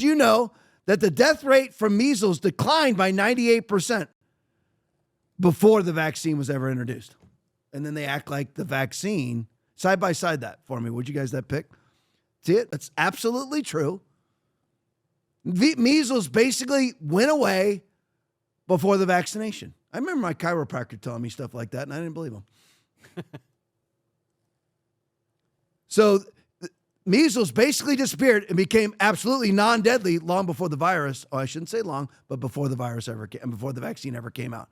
Do you know that the death rate from measles declined by 98% before the vaccine was ever introduced? And then they act like the vaccine, side by side that for me. Would you guys that pick? See it? That's absolutely true. Measles basically went away before the vaccination. I remember my chiropractor telling me stuff like that, and I didn't believe him. So measles basically disappeared and became absolutely non-deadly long before the virus. Oh, I shouldn't say long, but before the virus ever came, before the vaccine ever came out.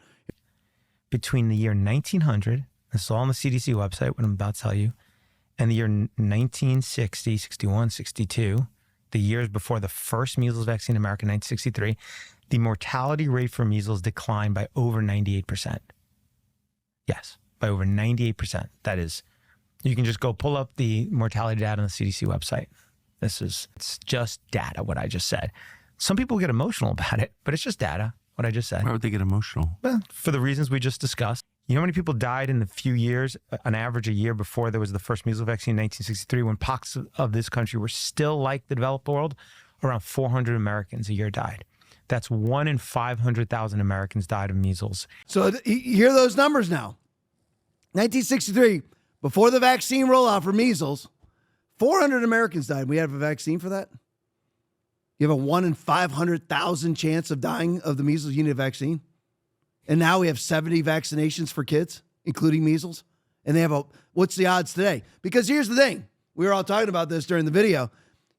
Between the year 1900, this is all on the CDC website, what I'm about to tell you, and the year 1960, 61, 62, the years before the first measles vaccine in America, 1963, the mortality rate for measles declined by over 98%. Yes, by over 98%. That is, you can just go pull up the mortality data on the CDC website. It's just data, what I just said. Some people get emotional about it, but it's just data, what I just said. Why would they get emotional? Well, for the reasons we just discussed. You know how many people died in the few years, on average a year before there was the first measles vaccine in 1963, when pockets of this country were still like the developed world? Around 400 Americans a year died. That's 1 in 500,000 Americans died of measles. So you hear those numbers now. 1963, before the vaccine rollout for measles, 400 Americans died. We have a vaccine for that? You have a 1 in 500,000 chance of dying of the measles. You need a vaccine. And now we have 70 vaccinations for kids, including measles. And they have what's the odds today? Because here's the thing. We were all talking about this during the video.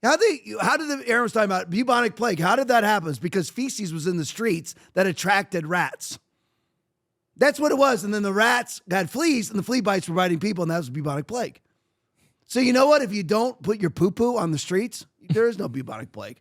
How did Aaron was talking about bubonic plague? How did that happen? It's because feces was in the streets that attracted rats. That's what it was. And then the rats got fleas, and the flea bites were biting people, and that was bubonic plague. So you know what? If you don't put your poo-poo on the streets, there is no bubonic plague.